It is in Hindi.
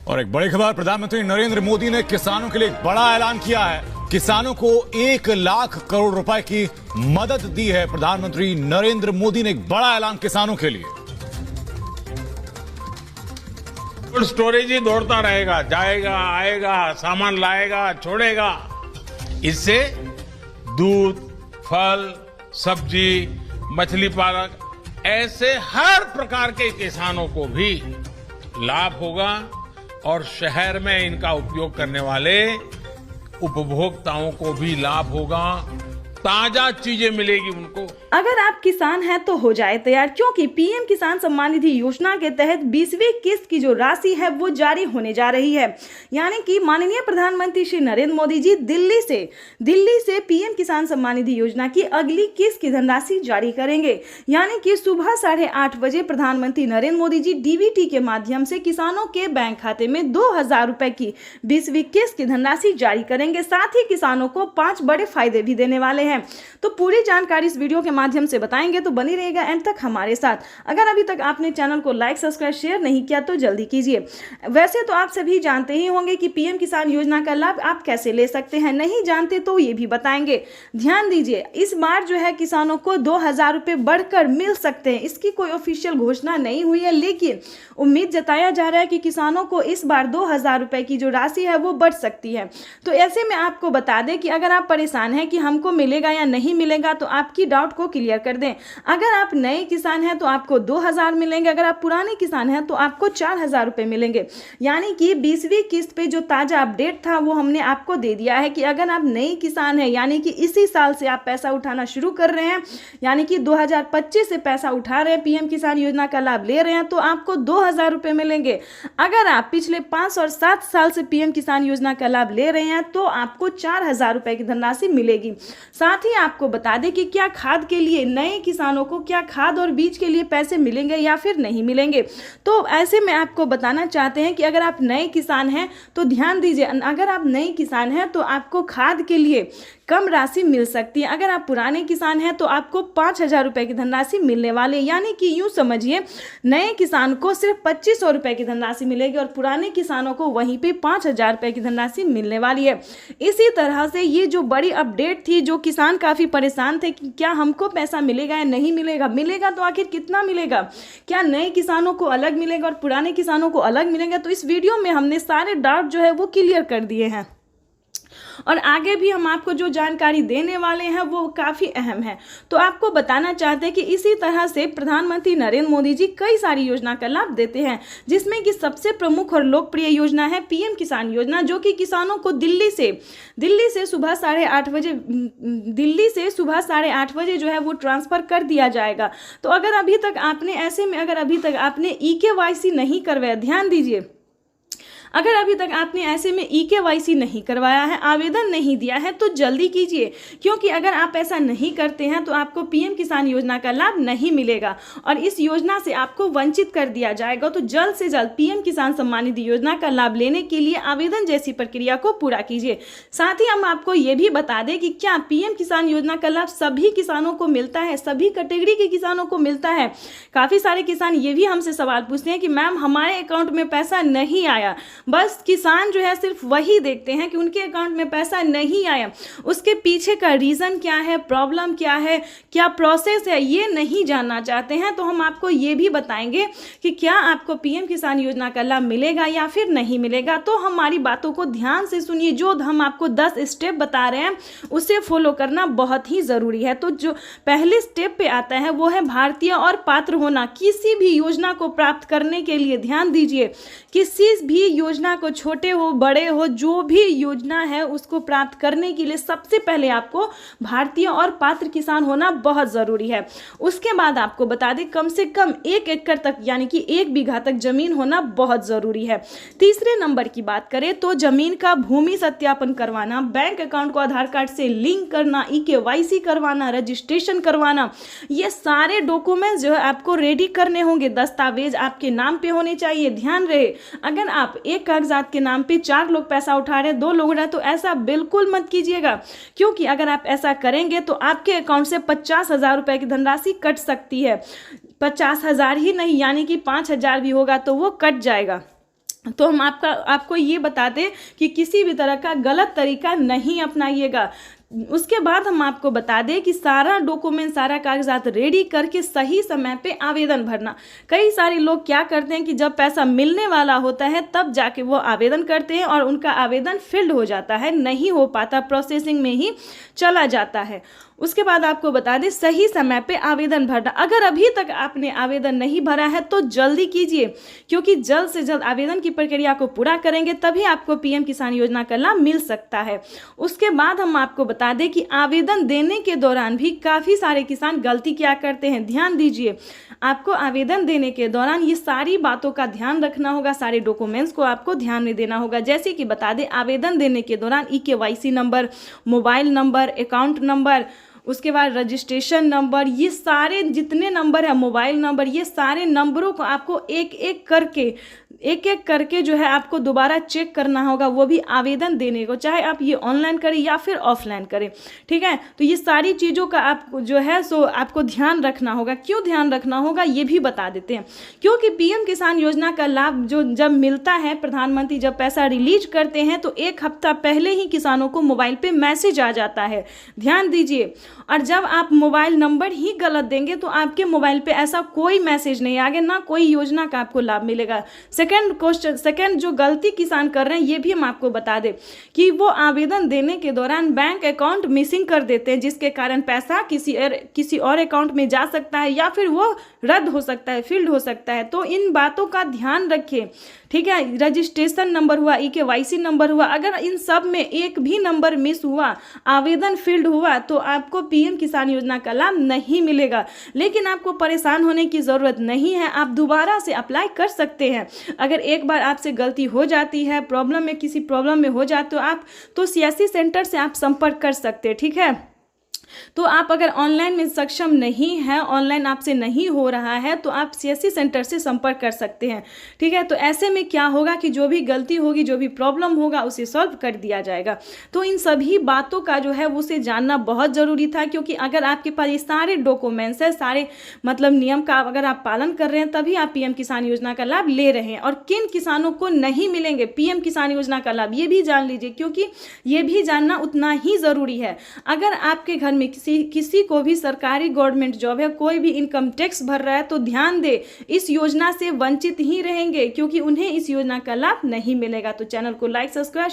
और एक बड़ी खबर, प्रधानमंत्री नरेंद्र मोदी ने किसानों के लिए एक बड़ा ऐलान किया है। किसानों को 1 लाख करोड़ रुपए की मदद दी है। प्रधानमंत्री नरेंद्र मोदी ने एक बड़ा ऐलान किसानों के लिए। कोल्ड स्टोरेज ही दौड़ता रहेगा, जाएगा आएगा, सामान लाएगा छोड़ेगा। इससे दूध, फल, सब्जी, मछली पालक ऐसे हर प्रकार के किसानों को भी लाभ होगा और शहर में इनका उपयोग करने वाले उपभोक्ताओं को भी लाभ होगा। ताजा चीजें मिलेगी उनको। अगर आप किसान हैं तो हो जाए तैयार, क्योंकि पीएम किसान सम्मान निधि योजना के तहत 20वीं किस्त की जो राशि है वो जारी होने जा रही है। यानी कि माननीय प्रधानमंत्री श्री नरेंद्र मोदी जी दिल्ली से पीएम किसान सम्मान निधि योजना की अगली किस्त की धनराशि जारी करेंगे। यानी कि सुबह 8:30 बजे प्रधानमंत्री नरेंद्र मोदी जी डीबीटी के माध्यम से किसानों के बैंक खाते में 2000 रुपए की 20वीं किस्त की धनराशि जारी करेंगे। साथ ही किसानों को 5 बड़े फायदे भी देने वाले हैं। तो पूरी जानकारी इस वीडियो के माध्यम से बताएंगे, तो बनी रहेगा एंड तक हमारे साथ। अगर अभी तक आपने चैनल को लाइक, सब्सक्राइब, शेयर नहीं किया तो जल्दी कीजिए। वैसे तो आप सभी जानते ही होंगे कि पीएम किसान योजना का लाभ आप कैसे ले सकते हैं, नहीं जानते तो ये भी बताएंगे। ध्यान दीजिए, इस बार जो है किसानों को 2000 रुपए बढ़कर मिल सकते हैं। इसकी कोई ऑफिशियल घोषणा नहीं हुई है, लेकिन उम्मीद जताया जा रहा है कि किसानों को इस बार 2000 रुपए की जो राशि है वो बढ़ सकती है। तो ऐसे में आपको बता दें कि अगर आप परेशान हैं कि हमको मिलेगा या नहीं मिलेगा, तो आपकी डाउट को क्लियर कर दें। अगर आप नए किसान हैं तो आपको 2000 मिलेंगे, अगर आप पुराने किसान हैं तो आपको 4000 रुपए मिलेंगे। यानी कि 20वीं किस्त पे जो ताजा अपडेट था वो हमने आपको दे दिया है कि अगर आप नए किसान हैं, यानी कि इसी साल से आप पैसा उठाना शुरू कर रहे हैं, यानी कि 2025 से पैसा उठा रहे हैं, पीएम किसान योजना का लाभ ले रहे हैं, तो आपको 2000 रुपए मिलेंगे। अगर आप पिछले 5 और 7 साल से पीएम किसान योजना का लाभ ले रहे हैं तो आपको 4000 रुपए की धनराशि मिलेगी। साथ ही आपको बता दें कि क्या खाद के लिए नए किसानों को क्या खाद और बीज के लिए पैसे मिलेंगे या फिर नहीं मिलेंगे। तो ऐसे में आपको बताना चाहते हैं कि अगर आप नए किसान हैं तो ध्यान दीजिए, अगर आप नए किसान हैं तो आपको खाद के लिए कम राशि मिल सकती है। अगर आप पुराने किसान हैं तो आपको 5000 रुपए की धनराशि मिलने वाली है। यानी कि यूं समझिए, नए किसान को सिर्फ 2500 रुपए की धनराशि मिलेगी और पुराने किसानों को वहीं पे 5000 रुपए की धनराशि मिलने वाली है। इसी तरह से ये जो बड़ी अपडेट थी, जो किसान काफी परेशान थे कि क्या हमको पैसा मिलेगा या नहीं मिलेगा, मिलेगा तो आखिर कितना मिलेगा, क्या नए किसानों को अलग मिलेगा और पुराने किसानों को अलग मिलेगा। तो इस वीडियो में हमने सारे डाउट जो है वो क्लियर कर दिए हैं और आगे भी हम आपको जो जानकारी देने वाले हैं वो काफ़ी अहम है। तो आपको बताना चाहते हैं कि इसी तरह से प्रधानमंत्री नरेंद्र मोदी जी कई सारी योजना का लाभ देते हैं, जिसमें कि सबसे प्रमुख और लोकप्रिय योजना है पीएम किसान योजना, जो कि किसानों को दिल्ली से सुबह 8:30 बजे जो है वो ट्रांसफ़र कर दिया जाएगा। तो अगर अभी तक आपने EKYC नहीं करवाया, ध्यान दीजिए, अगर अभी तक आपने ऐसे में EKYC नहीं करवाया है, आवेदन नहीं दिया है, तो जल्दी कीजिए, क्योंकि अगर आप ऐसा नहीं करते हैं तो आपको पीएम किसान योजना का लाभ नहीं मिलेगा और इस योजना से आपको वंचित कर दिया जाएगा। तो जल्द से जल्द पीएम किसान सम्मान निधि योजना का लाभ लेने के लिए आवेदन जैसी प्रक्रिया को पूरा कीजिए। साथ ही हम आपको ये भी बता दें कि क्या पीएम किसान योजना का लाभ सभी किसानों को मिलता है, सभी कैटेगरी के किसानों को मिलता है। काफ़ी सारे किसान ये भी हमसे सवाल पूछते हैं कि मैम हमारे अकाउंट में पैसा नहीं आया। बस किसान जो है सिर्फ वही देखते हैं कि उनके अकाउंट में पैसा नहीं आया, उसके पीछे का रीज़न क्या है, प्रॉब्लम क्या है, क्या प्रोसेस है, ये नहीं जानना चाहते हैं। तो हम आपको ये भी बताएंगे कि क्या आपको पीएम किसान योजना का लाभ मिलेगा या फिर नहीं मिलेगा। तो हमारी बातों को ध्यान से सुनिए, जो हम आपको 10 स्टेप बता रहे हैं उसे फॉलो करना बहुत ही ज़रूरी है। तो जो पहले स्टेप पे आता है वो है भारतीय और पात्र होना। किसी भी योजना को प्राप्त करने के लिए ध्यान दीजिए, किसी भी योजना को, छोटे हो बड़े हो, जो भी योजना है उसको प्राप्त करने के लिए सबसे पहले आपको भारतीय और पात्र किसान होना बहुत ज़रूरी है। उसके बाद आपको बता दें कम से कम 1 एकड़ तक, यानी कि 1 बीघा तक जमीन होना बहुत ज़रूरी है। तीसरे नंबर की बात करें तो जमीन का भूमि सत्यापन करवाना, बैंक अकाउंट को आधार कार्ड से लिंक करना, EKYC करवाना, रजिस्ट्रेशन करवाना, ये सारे डॉक्यूमेंट्स जो है आपको रेडी करने होंगे। दस्तावेज आपके नाम पे होने चाहिए। ध्यान रहे, अगर आप एक कागजात के नाम पे 4 लोग पैसा उठा रहे हैं, 2 लोग रहे, तो ऐसा बिल्कुल मत कीजिएगा, क्योंकि अगर आप ऐसा करेंगे तो आपके अकाउंट से 50,000 रुपए की धनराशि कट सकती है। 50,000 ही नहीं, यानी कि 5,000 भी होगा तो वो कट जाएगा। तो हम आपको ये बता दें कि किसी भी तरह का गलत तरीका नहीं अपनाइएगा। उसके बाद हम आपको बता दें कि सारा डॉक्यूमेंट, सारा कागजात रेडी करके सही समय पे आवेदन भरना। कई सारे लोग क्या करते हैं कि जब पैसा मिलने वाला होता है तब जाके वो आवेदन करते हैं और उनका आवेदन फिल्ड हो जाता है, नहीं हो पाता, प्रोसेसिंग में ही चला जाता है। उसके बाद आपको बता दें सही समय पे आवेदन भरना। अगर अभी तक आपने आवेदन नहीं भरा है तो जल्दी कीजिए, क्योंकि जल्द से जल्द आवेदन की प्रक्रिया को पूरा करेंगे तभी आपको पीएम किसान योजना का लाभ मिल सकता है। उसके बाद हम आपको बता दें कि आवेदन देने के दौरान भी काफ़ी सारे किसान गलती क्या करते हैं। ध्यान दीजिए, आपको आवेदन देने के दौरान ये सारी बातों का ध्यान रखना होगा, सारे डॉक्यूमेंट्स को आपको ध्यान में देना होगा। जैसे कि बता दें, आवेदन देने के दौरान EKYC number, mobile number, account number, उसके बाद रजिस्ट्रेशन नंबर, ये सारे जितने नंबर है, मोबाइल नंबर, ये सारे नंबरों को आपको एक एक करके जो है आपको दोबारा चेक करना होगा, वो भी आवेदन देने को, चाहे आप ये ऑनलाइन करें या फिर ऑफलाइन करें। ठीक है, तो ये सारी चीज़ों का आपको जो है सो आपको ध्यान रखना होगा। क्यों ध्यान रखना होगा ये भी बता देते हैं, क्योंकि पीएम किसान योजना का लाभ जो जब मिलता है, प्रधानमंत्री जब पैसा रिलीज करते हैं तो एक हफ्ता पहले ही किसानों को मोबाइल पे मैसेज आ जाता है। ध्यान दीजिए, और जब आप मोबाइल नंबर ही गलत देंगे तो आपके मोबाइल पे ऐसा कोई मैसेज नहीं आएगा, ना कोई योजना का आपको लाभ मिलेगा। सेकंड जो गलती किसान कर रहे हैं ये भी हम आपको बता दें कि वो आवेदन देने के दौरान बैंक अकाउंट मिसिंग कर देते हैं, जिसके कारण पैसा किसी और अकाउंट में जा सकता है या फिर वो रद्द हो सकता है, फील्ड हो सकता है। तो इन बातों का ध्यान रखें। ठीक है, रजिस्ट्रेशन नंबर हुआ, EKYC नंबर हुआ, अगर इन सब में एक भी नंबर मिस हुआ, आवेदन फील्ड हुआ, तो आपको पीएम किसान योजना का लाभ नहीं मिलेगा। लेकिन आपको परेशान होने की ज़रूरत नहीं है, आप दोबारा से अप्लाई कर सकते हैं। अगर एक बार आपसे गलती हो जाती है, किसी प्रॉब्लम में हो जाते हो आप, तो CSC सेंटर से आप संपर्क कर सकते हैं। ठीक है, तो आप अगर ऑनलाइन में सक्षम नहीं है, ऑनलाइन आपसे नहीं हो रहा है, तो आप CSC सेंटर से संपर्क कर सकते हैं। ठीक है, तो ऐसे में क्या होगा कि जो भी गलती होगी, जो भी प्रॉब्लम होगा, उसे सॉल्व कर दिया जाएगा। तो इन सभी बातों का जो है उसे जानना बहुत ज़रूरी था, क्योंकि अगर आपके पास ये सारे डॉक्यूमेंट्स है, सारे मतलब नियम का अगर आप पालन कर रहे हैं, तभी आप पीएम किसान योजना का लाभ ले रहे हैं। और किन किसानों को नहीं मिलेंगे पीएम किसान योजना का लाभ, ये भी जान लीजिए, क्योंकि ये भी जानना उतना ही ज़रूरी है। अगर आपके घर में किसी को भी सरकारी गवर्नमेंट जॉब है, कोई भी इनकम टैक्स भर रहा है, तो ध्यान दे, इस योजना से वंचित ही रहेंगे, क्योंकि उन्हें इस योजना का लाभ नहीं मिलेगा। तो चैनल को लाइक, सब्सक्राइब